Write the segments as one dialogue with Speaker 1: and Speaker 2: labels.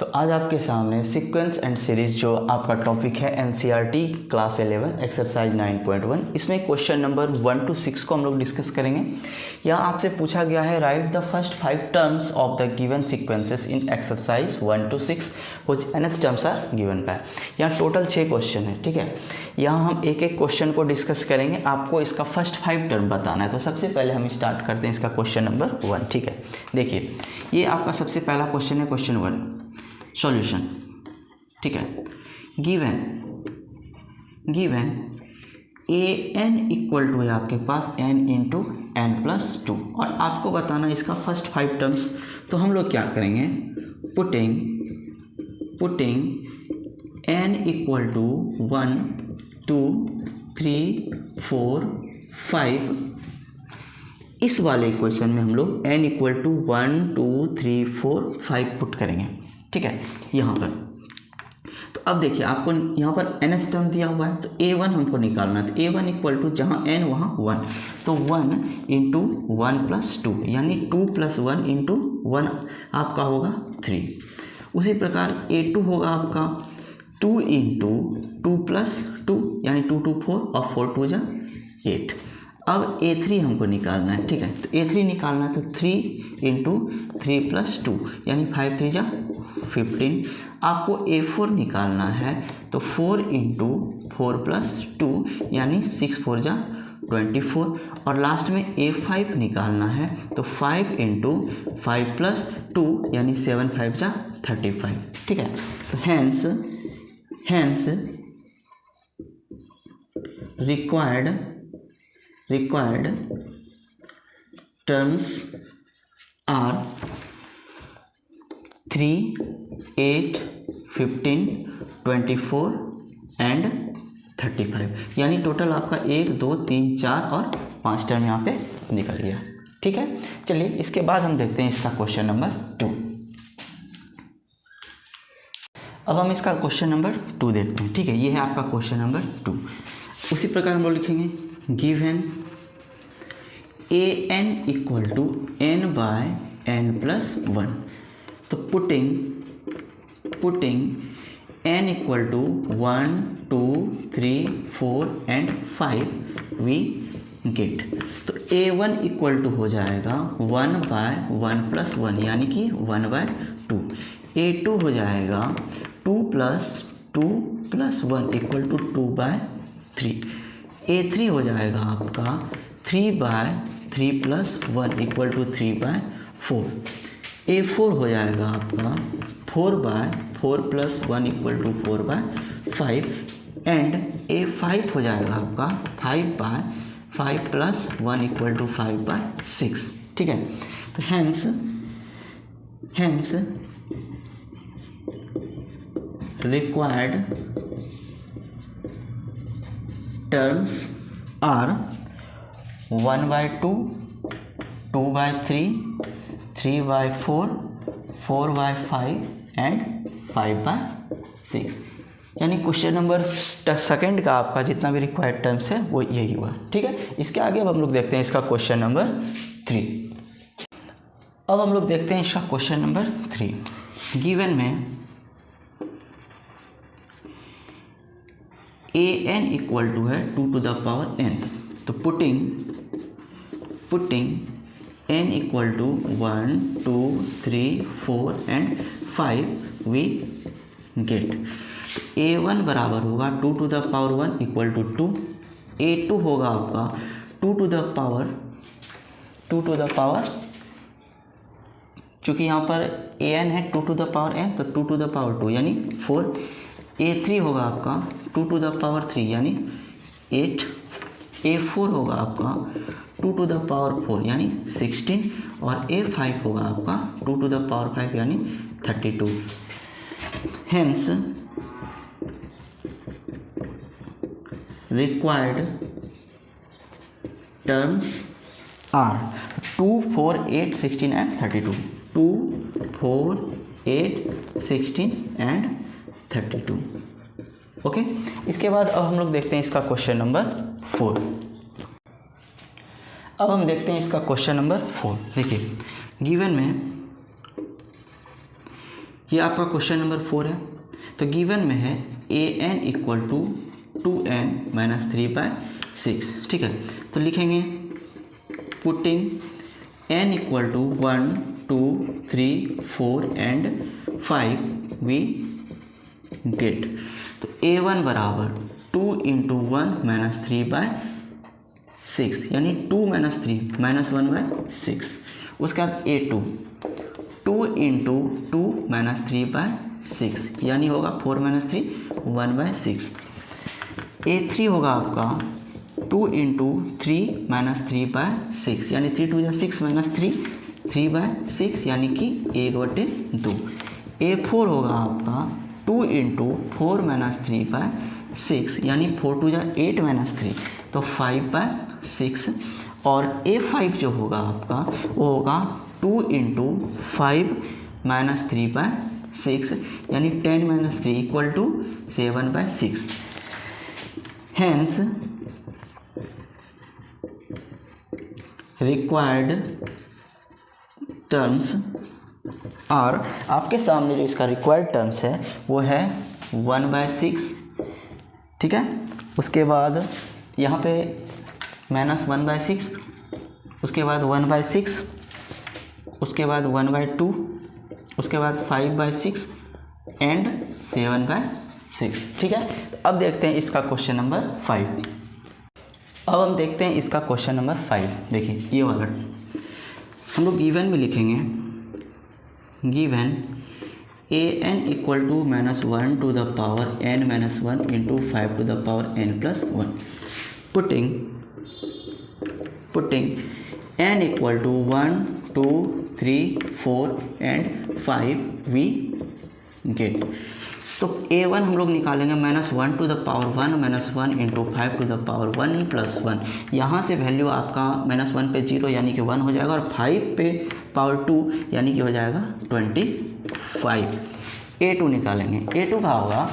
Speaker 1: तो आज आपके सामने सीक्वेंस एंड सीरीज जो आपका टॉपिक है एनसीईआरटी क्लास 11 एक्सरसाइज 9.1 इसमें क्वेश्चन नंबर 1 to 6 को हम लोग डिस्कस करेंगे। यहाँ आपसे पूछा गया है write the first 5 terms of the given sequences in exercise 1 to 6 which nth terms are given by. यहाँ टोटल 6 क्वेश्चन है, ठीक है। यहाँ हम एक एक क्वेश्चन को डिस्कस करेंगे, आपको इसका फर्स्ट 5 टर्म बताना है। तो सबसे पहले हम स्टार्ट करते हैं इसका क्वेश्चन नंबर 1, ठीक है। देखिए ये आपका सबसे पहला क्वेश्चन है, क्वेश्चन 1 सॉल्यूशन, ठीक है। Given a n equal to है आपके पास n इंटू एन प्लस 2 और आपको बताना है इसका फर्स्ट 5 टर्म्स। तो हम लोग क्या करेंगे, पुटिंग n इक्वल टू 1 2 3 4 5 इस वाले इक्वेशन में हम लोग n इक्वल टू 1 2 3 4 5 पुट करेंगे, ठीक है। यहाँ पर तो अब देखिए आपको यहाँ पर nth टर्म दिया हुआ है तो a1 हमको निकालना है। तो a1 इक्वल टू जहाँ n वहाँ 1, तो 1 इंटू 1 प्लस 2 यानी 2 प्लस 1 इंटू 1 आपका होगा 3। उसी प्रकार a2 होगा आपका 2 इंटू 2 प्लस 2 यानी 2 2 4 और 4 2 जा 8। अब a3 हमको निकालना है, ठीक है। तो a3 निकालना है तो 3 इंटू 3 प्लस 2 यानी 5 3 जा 15। आपको a4 निकालना है तो 4 इंटू 4 प्लस 2 यानी 6 4 जा 24 और लास्ट में a5 निकालना है तो 5 इंटू 5 प्लस 2 यानी 7 5 जा 35, ठीक है। तो hence required terms are 3 8 15 24 and 35 यानी टोटल आपका 1 2 3 4 और 5 टर्म यहाँ पे निकल गया, ठीक है। चलिए इसके बाद हम देखते हैं इसका क्वेश्चन नंबर 2। अब हम इसका क्वेश्चन नंबर 2 देखते हैं, ठीक है। ये है आपका क्वेश्चन नंबर 2। उसी प्रकार हम लोग लिखेंगे given a n equal to n by n plus 1। तो putting n equal to 1 2 3 4 and 5 we get. तो a1 इक्वल टू हो जाएगा 1 बाय 1 प्लस 1 यानी कि 1 बाय 2। a2 हो जाएगा 2 plus 1 equal to 2 bye 3। a3 हो जाएगा आपका 3 by 3 plus 1 equal to 3 by 4। a4 हो जाएगा आपका 4 by 4 plus 1 equal to 4 by 5 and a5 हो जाएगा आपका 5 by 5 plus 1 equal to 5 by 6, ठीक है। तो hence required terms are 1 by 2 2 by 3 3 by 4 4 by 5 and 5 by 6 यानी क्वेश्चन नंबर सेकंड का आपका जितना भी रिक्वायर्ड टर्म्स है वो यही हुआ, ठीक है। इसके आगे अब हम लोग देखते हैं इसका क्वेश्चन नंबर 3। अब हम लोग देखते हैं इसका क्वेश्चन नंबर 3। गिवन में ए एन इक्वल टू है 2 to the power n। तो putting n equal to 1 2 3 4 and 5 we get. a1 बराबर होगा 2 to the power 1 equal to 2। a2 होगा आपका 2 to the power चूँकि यहाँ पर an है 2 to the power n तो 2 to the power 2 यानी 4। a3 होगा आपका 2 to the power 3 यानी 8। a4 होगा आपका 2 to the power 4 यानी 16 और a5 होगा आपका 2 to the power 5 यानी 32। Hence required terms are 2 4 8 16 and 32। 2 4 8 16 and 32, okay. इसके बाद अब हम लोग देखते हैं इसका क्वेश्चन नंबर 4। अब हम देखते हैं इसका क्वेश्चन नंबर 4। देखिए गिवन में ये आपका क्वेश्चन नंबर 4 है। तो गिवन में है an equal to 2n minus 3/6, ठीक है। तो लिखेंगे putting n equal to 1 2 3 4 and 5 we get. तो a1 बराबर 2 इंटू 1 माइनस 3/6 यानी 2 माइनस 3 माइनस 1/6। उसके बाद a2 2 इंटू 2 माइनस 3/6 यानी होगा 4 माइनस 3 1/6। a3 होगा आपका 2 इंटू 3 माइनस 3/6 यानी 3 2 6 माइनस 3 3/6 यानी कि 1/2। a4 होगा आपका 2 इंटू 4 माइनस 3/6 यानी 4 2 8 माइनस 3 तो 5/6। और a5 जो होगा आपका वो होगा 2 इंटू 5 माइनस 3/6 यानी 10 minus 3 equal to 7/6। Hence required terms और आपके सामने जो इसका रिक्वायर्ड टर्म्स है वो है 1/6, ठीक है। उसके बाद यहाँ पे माइनस 1/6, उसके बाद 1/6, उसके बाद 1/2, उसके बाद 5/6 एंड 7/6, ठीक है। अब देखते हैं इसका क्वेश्चन नंबर 5। अब हम देखते हैं इसका क्वेश्चन नंबर 5। देखिए ये वाला हम लोग गिवन में लिखेंगे, given an equal to -1 to the power n minus 1 into 5 to the power n plus 1। Putting n equal to 1 2 3 4 and 5 we get. तो a1 हम लोग निकालेंगे -1 to the power 1 minus 1 into 5 to the power 1 plus 1। यहाँ से value आपका -1 पे 0 यानी कि 1 हो जाएगा और 5 पे पावर 2 यानी कि हो जाएगा 25। a2 निकालेंगे, a2 का होगा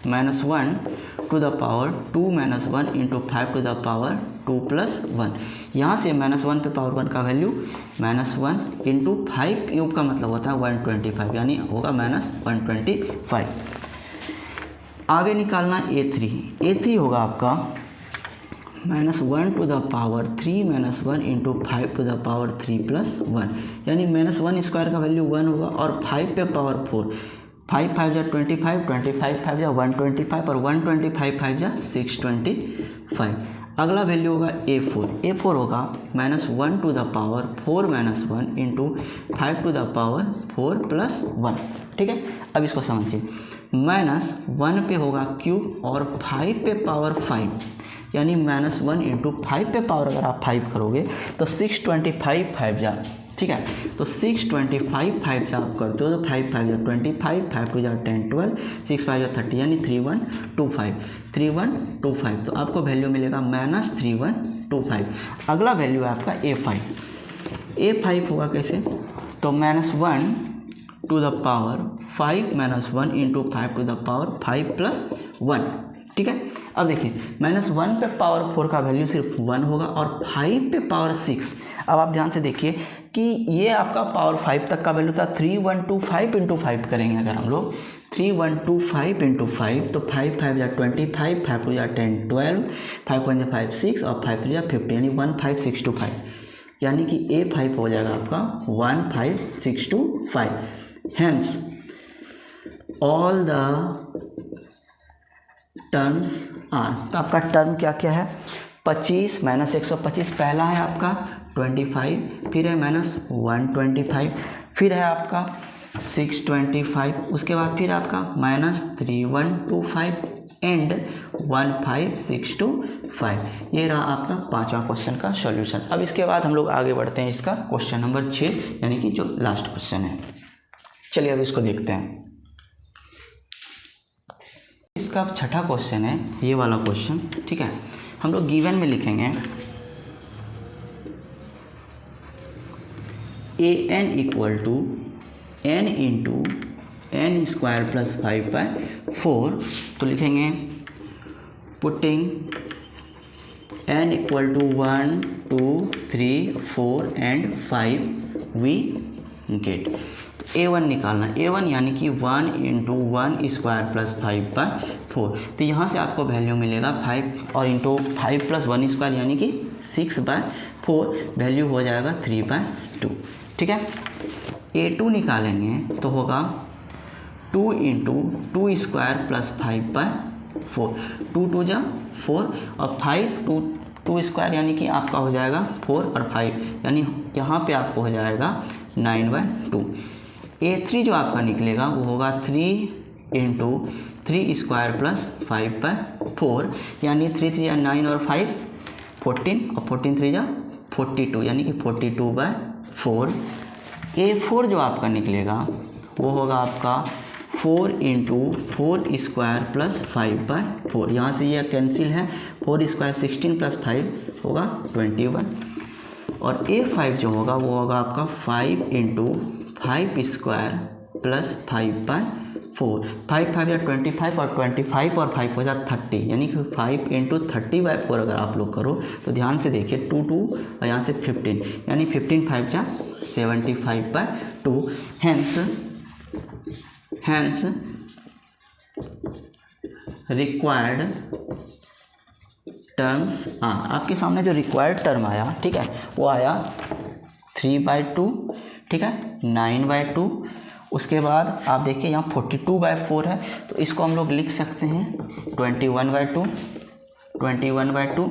Speaker 1: -1 to the power 2 minus 1 into 5 to the power 2 plus 1। यहाँ से -1 पे पावर 1 का वैल्यू -1 इंटू 5 क्यूब का मतलब होता है 125 यानी होगा -125। आगे निकालना a3 होगा आपका -1 to the power 3 minus 1 into 5 to the power 3 plus 1 यानी -1 स्क्वायर का वैल्यू 1 होगा और 5 पे पावर 4, 5 5 जा 25, 25 5 जा 125 और 125 5 जा 625। अगला वैल्यू होगा a4 होगा -1 to the power 4 minus 1 into 5 to the power 4 plus 1, ठीक है। अब इसको समझिए, -1 पे होगा क्यूब और 5 पे पावर 5 यानी -1 इंटू 5 पे पावर अगर आप 5 करोगे तो 625 5 जा, ठीक है। तो 625 5 जा आप करते हो तो 5 5 जा 25, 5 2 जा 10 12, 6 5 जा 30 यानी 3125 तो आपको वैल्यू मिलेगा -3125। अगला वैल्यू है आपका a5 होगा कैसे, तो -1 to the power 5 minus 1 into 5 to the power 5 plus 1, ठीक है। अब देखिए -1 पे पावर 4 का वैल्यू सिर्फ 1 होगा और 5 पे पावर 6। अब आप ध्यान से देखिए कि ये आपका पावर 5 तक का वैल्यू था 3125 इंटू 5 करेंगे अगर हम लोग 3125 इंटू 5 तो 5 5 जा 25, 5 2 जा 10 12, 5 1 जा 5 6 और 5 3 जा 50 यानी 15625 यानी कि a5 हो जाएगा आपका 15625। Hence, all the terms are, तो आपका टर्म क्या क्या है, 25 माइनस 125 पहला है आपका 25, फिर है -125, फिर है आपका 625, उसके बाद फिर आपका -3125 एंड 15625। ये रहा आपका 5वां क्वेश्चन का सॉल्यूशन। अब इसके बाद हम लोग आगे बढ़ते हैं इसका क्वेश्चन नंबर 6 यानी कि जो लास्ट क्वेश्चन है। चलिए अब इसको देखते हैं। इसका 6ठा क्वेश्चन है ये वाला क्वेश्चन, ठीक है। हम लोग गिवन में लिखेंगे an equal to n into n square plus 5/4। तो लिखेंगे putting n equal to 1 2 3 4 and 5 we get. A1 निकालना। A1 यानी कि 1 इंटू 1 स्क्वायर प्लस 5/4। तो यहाँ से आपको वैल्यू मिलेगा 5 और इंटू 5 प्लस 1 स्क्वायर यानी कि 6/4, वैल्यू हो जाएगा 3/2। ठीक है। A2 निकालेंगे तो होगा 2 इंटू 2 स्क्वायर प्लस 5/4। 2 2 जा 4 और 5 2 स्क्वायर यानी कि आपका हो जाएगा 4 और 5 यानी यहाँ पे आपको हो जाएगा 9/2। A3 जो आपका निकलेगा वो होगा 3 इंटू 3 स्क्वायर प्लस 5/4 यानी 3 3 या 9 और 5 14 और 14 3 जा 42 यानी कि 42/4। A4 जो आपका निकलेगा वो होगा आपका 4 इंटू 4 स्क्वायर प्लस 5/4। यहाँ से यह कैंसिल है, 4 स्क्वायर 16 प्लस 5 होगा 21। और A5 जो होगा वो होगा आपका 5 इंटू 5 स्क्वायर प्लस 5/4। 5 5 या 25 और 25 और 5 हो जाता 30 यानी कि 5 इंटू 30/4 अगर आप लोग करो तो ध्यान से देखिए 2 2 और यहाँ से 15 यानी 15 5 जा 75/2। हैंस रिक्वायर्ड टर्म्स, आपके सामने जो रिक्वायर्ड टर्म आया, ठीक है, वो आया 3/2, ठीक है, 9/2। उसके बाद आप देखिए यहाँ 42/4 है तो इसको हम लोग लिख सकते हैं 21/2।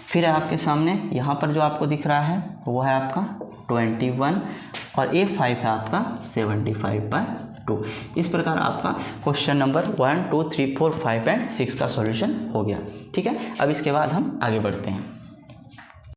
Speaker 1: फिर आपके सामने यहाँ पर जो आपको दिख रहा है वो है आपका 21 और A5 है आपका 75/2। इस प्रकार आपका क्वेश्चन नंबर 1 2 3 4 5 एंड 6 का सॉल्यूशन हो गया। ठीक है, अब इसके बाद हम आगे बढ़ते हैं।